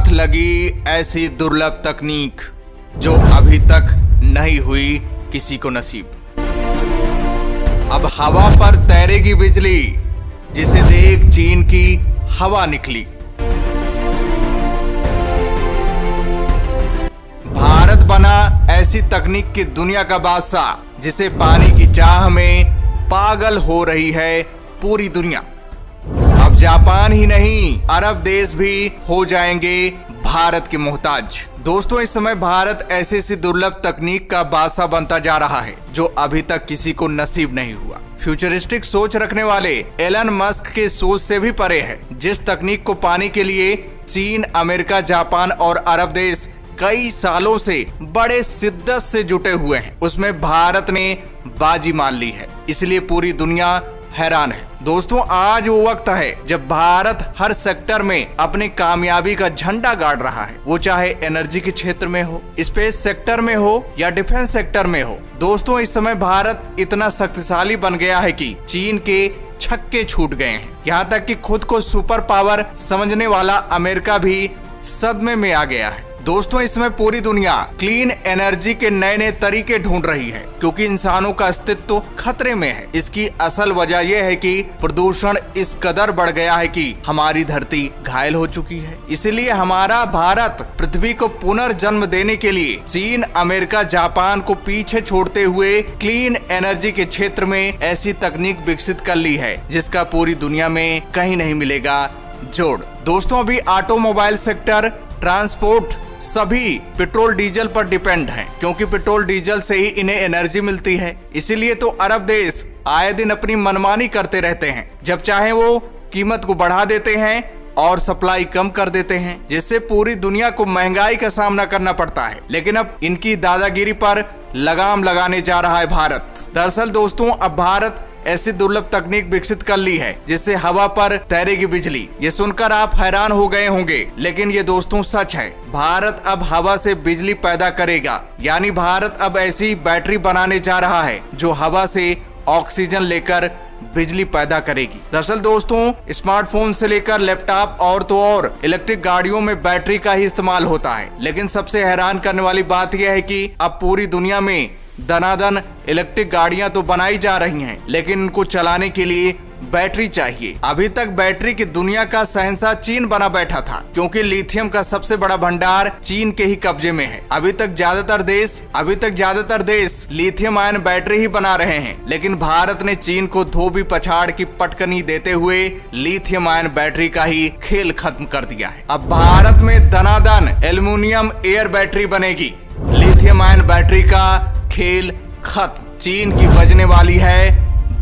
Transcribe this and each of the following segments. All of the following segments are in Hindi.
हाथ लगी ऐसी दुर्लभ तकनीक जो अभी तक नहीं हुई किसी को नसीब। अब हवा पर तैरेगी बिजली, जिसे देख चीन की हवा निकली। भारत बना ऐसी तकनीक की दुनिया का बादशाह, जिसे पानी की चाह में पागल हो रही है पूरी दुनिया। अब जापान ही नहीं, अरब देश भी हो जाएंगे भारत के मोहताज। दोस्तों, इस समय भारत ऐसी दुर्लभ तकनीक का बादशाह बनता जा रहा है जो अभी तक किसी को नसीब नहीं हुआ। फ्यूचरिस्टिक सोच रखने वाले एलन मस्क के सोच से भी परे है। जिस तकनीक को पाने के लिए चीन, अमेरिका, जापान और अरब देश कई सालों से बड़े शिद्दत से जुटे हुए हैं, उसमें भारत ने बाजी मान ली है। इसलिए पूरी दुनिया हैरान है। दोस्तों, आज वो वक्त है जब भारत हर सेक्टर में अपनी कामयाबी का झंडा गाड़ रहा है, वो चाहे एनर्जी के क्षेत्र में हो, स्पेस सेक्टर में हो या डिफेंस सेक्टर में हो। दोस्तों, इस समय भारत इतना शक्तिशाली बन गया है कि चीन के छक्के छूट गए हैं। यहाँ तक कि खुद को सुपर पावर समझने वाला अमेरिका भी सदमे में आ गया है। दोस्तों, इसमें पूरी दुनिया क्लीन एनर्जी के नए नए तरीके ढूंढ रही है, क्योंकि इंसानों का अस्तित्व खतरे में है। इसकी असल वजह यह है कि प्रदूषण इस कदर बढ़ गया है कि हमारी धरती घायल हो चुकी है। इसलिए हमारा भारत पृथ्वी को पुनर्जन्म देने के लिए चीन, अमेरिका, जापान को पीछे छोड़ते हुए क्लीन एनर्जी के क्षेत्र में ऐसी तकनीक विकसित कर ली है जिसका पूरी दुनिया में कहीं नहीं मिलेगा जोड़। दोस्तों, अभी ऑटोमोबाइल सेक्टर, ट्रांसपोर्ट सभी पेट्रोल डीजल पर डिपेंड हैं, क्योंकि पेट्रोल डीजल से ही इन्हें एनर्जी मिलती है। इसीलिए तो अरब देश आए दिन अपनी मनमानी करते रहते हैं। जब चाहे वो कीमत को बढ़ा देते हैं और सप्लाई कम कर देते हैं, जिससे पूरी दुनिया को महंगाई का सामना करना पड़ता है। लेकिन अब इनकी दादागिरी पर लगाम लगाने जा रहा है भारत। दरअसल दोस्तों, अब भारत ऐसी दुर्लभ तकनीक विकसित कर ली है जिससे हवा पर तैरेगी बिजली। ये सुनकर आप हैरान हो गए होंगे, लेकिन ये दोस्तों सच है। भारत अब हवा से बिजली पैदा करेगा, यानी भारत अब ऐसी बैटरी बनाने जा रहा है जो हवा से ऑक्सीजन लेकर बिजली पैदा करेगी। दरअसल दोस्तों, स्मार्टफोन से लेकर लैपटॉप और तो और इलेक्ट्रिक गाड़ियों में बैटरी का ही इस्तेमाल होता है। लेकिन सबसे हैरान करने वाली बात यह है कि अब पूरी दुनिया में दनादन इलेक्ट्रिक गाड़ियां तो बनाई जा रही हैं, लेकिन इनको चलाने के लिए बैटरी चाहिए। अभी तक बैटरी की दुनिया का शहंशाह चीन बना बैठा था, क्योंकि लिथियम का सबसे बड़ा भंडार चीन के ही कब्जे में है। अभी तक ज्यादातर देश लिथियम आयन बैटरी ही बना रहे हैं, लेकिन भारत ने चीन को धोबी पछाड़ की पटकनी देते हुए लिथियम आयन बैटरी का ही खेल खत्म कर दिया है। अब भारत में दनादन एल्युमिनियम एयर बैटरी बनेगी। लिथियम आयन बैटरी का खेल खत्म। चीन की बजने वाली है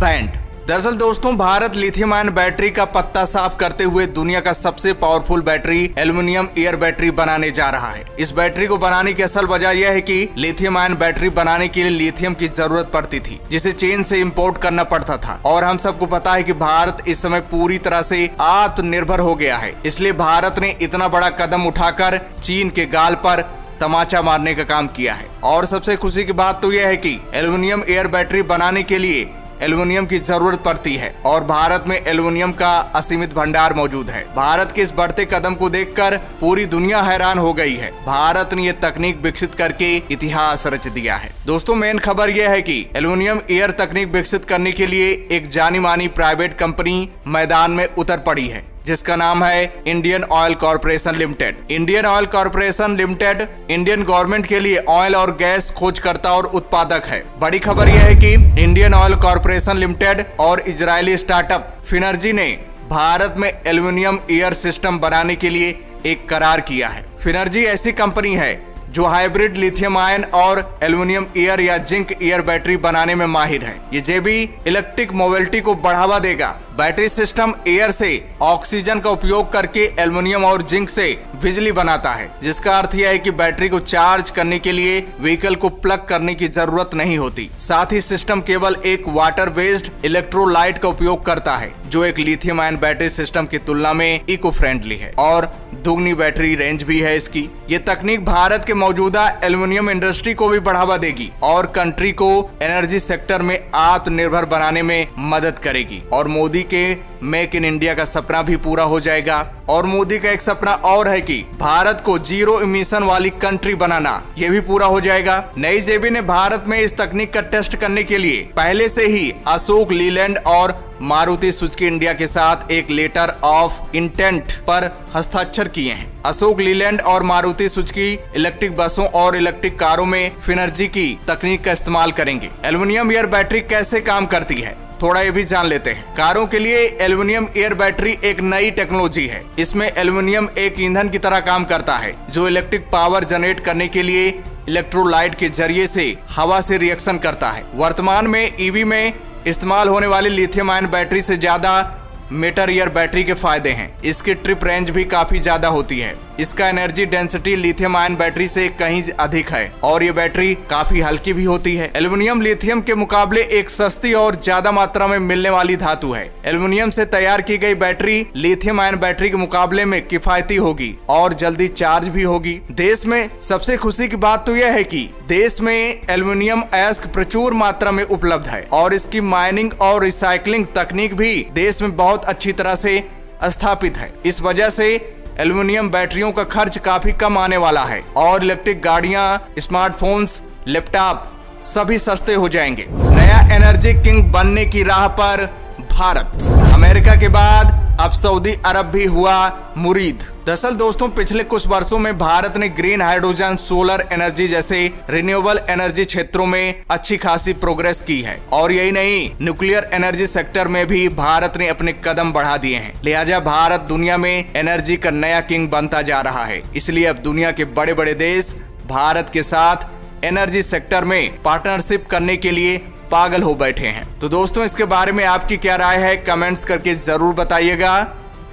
बैंड। दरअसल दोस्तों, भारत लिथियम आयन बैटरी का पत्ता साफ करते हुए दुनिया का सबसे powerful battery aluminium air battery बनाने जा रहा है। इस बैटरी को बनाने की असल वजह यह है कि लिथियम आयन बैटरी बनाने के लिए लिथियम की जरूरत पड़ती थी, जिसे चीन से इंपोर्ट करना पड़ता था। और हम सबको पता है कि भारत इस समय पूरी तरह से आत्मनिर्भर हो गया है। इसलिए भारत ने इतना बड़ा कदम उठाकर चीन के गाल पर तमाचा मारने का काम किया है। और सबसे खुशी की बात तो यह है कि एल्युमिनियम एयर बैटरी बनाने के लिए एल्युमिनियम की जरूरत पड़ती है और भारत में एल्युमिनियम का असीमित भंडार मौजूद है। भारत के इस बढ़ते कदम को देखकर पूरी दुनिया हैरान हो गई है। भारत ने यह तकनीक विकसित करके इतिहास रच दिया है। दोस्तों, मेन खबर यह है कि एल्युमिनियम एयर तकनीक विकसित करने के लिए एक जानी मानी प्राइवेट कंपनी मैदान में उतर पड़ी है, जिसका नाम है Indian oil corporation limited. Indian oil corporation limited Indian government के लिए ऑयल और गैस खोजकर्ता और उत्पादक है। बड़ी खबर यह है कि इंडियन ऑयल कॉर्पोरेशन लिमिटेड और इजरायली स्टार्टअप फिनर्जी ने भारत में एल्युमिनियम एयर सिस्टम बनाने के लिए एक करार किया है। फिनर्जी ऐसी कंपनी है जो हाइब्रिड लिथियम आयन और एल्युमिनियम एयर या जिंक एयर बैटरी बनाने में माहिर है। ये जेबी इलेक्ट्रिक मोबिलिटी को बढ़ावा देगा। बैटरी सिस्टम एयर से ऑक्सीजन का उपयोग करके एल्युमिनियम और जिंक से बिजली बनाता है, जिसका अर्थ यह है कि बैटरी को चार्ज करने के लिए व्हीकल को प्लग करने की जरूरत नहीं होती। साथ ही सिस्टम केवल एक वाटर बेस्ड इलेक्ट्रोलाइट का उपयोग करता है, जो एक लिथियम आयन बैटरी सिस्टम की तुलना में इको फ्रेंडली है और दुगनी बैटरी रेंज भी है इसकी। ये तकनीक भारत के मौजूदा एल्युमिनियम इंडस्ट्री को भी बढ़ावा देगी और कंट्री को एनर्जी सेक्टर में आत्मनिर्भर बनाने में मदद करेगी। और मोदी के मेक इन इंडिया का सपना भी पूरा हो जाएगा। और मोदी का एक सपना और है कि भारत को जीरो इमिशन वाली कंट्री बनाना, ये भी पूरा हो जाएगा। नई जेबी ने भारत में इस तकनीक का टेस्ट करने के लिए पहले से ही अशोक लीलैंड और मारुति सुजुकी इंडिया के साथ एक लेटर ऑफ इंटेंट पर हस्ताक्षर किए हैं। अशोक लीलैंड और मारुति सुजुकी इलेक्ट्रिक बसों और इलेक्ट्रिक कारों में फिनर्जी की तकनीक का इस्तेमाल करेंगे। एल्युमिनियम एयर बैटरी कैसे काम करती है, थोड़ा ये भी जान लेते हैं। कारों के लिए एल्युमिनियम एयर बैटरी एक नई टेक्नोलॉजी है। इसमें एल्युमिनियम एक ईंधन की तरह काम करता है जो इलेक्ट्रिक पावर जनरेट करने के लिए इलेक्ट्रोलाइट के जरिए से हवा से रिएक्शन करता है। वर्तमान में ईवी में इस्तेमाल होने वाली लिथियम आयन बैटरी से ज्यादा मेटल एयर बैटरी के फायदे हैं। इसकी ट्रिप रेंज भी काफी ज्यादा होती है। इसका energy density lithium ion battery से कहीं अधिक है और ये बैटरी काफी हल्की भी होती है। एल्युमिनियम लिथियम के मुकाबले एक सस्ती और ज्यादा मात्रा में मिलने वाली धातु है। एल्युमिनियम से तैयार की गई बैटरी लिथियम आयन बैटरी के मुकाबले में किफायती होगी और जल्दी चार्ज भी होगी। देश में सबसे खुशी की बात तो यह है कि देश में एल्युमिनियम अयस्क प्रचुर मात्रा में उपलब्ध है और इसकी माइनिंग और रिसाइकलिंग तकनीक भी देश में बहुत अच्छी तरह से स्थापित है। इस वजह से एल्युमिनियम बैटरियों का खर्च काफी कम आने वाला है और इलेक्ट्रिक गाड़ियां, स्मार्टफोन्स, लैपटॉप सभी सस्ते हो जाएंगे। नया एनर्जी किंग बनने की राह पर भारत। अमेरिका के बाद अब सऊदी अरब भी हुआ मुरीद। दरअसल दोस्तों, पिछले कुछ वर्षों में भारत ने ग्रीन हाइड्रोजन, सोलर एनर्जी जैसे रिन्यूएबल एनर्जी क्षेत्रों में अच्छी खासी प्रोग्रेस की है और यही नहीं, न्यूक्लियर एनर्जी सेक्टर में भी भारत ने अपने कदम बढ़ा दिए हैं। लिहाजा भारत दुनिया में एनर्जी का नया किंग बनता जा रहा है। इसलिए अब दुनिया के बड़े बड़े देश भारत के साथ एनर्जी सेक्टर में पार्टनरशिप करने के लिए पागल हो बैठे हैं। तो दोस्तों, इसके बारे में आपकी क्या राय है, कमेंट्स करके जरूर बताइएगा।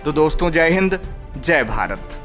तो दोस्तों, जय हिंद, जय भारत।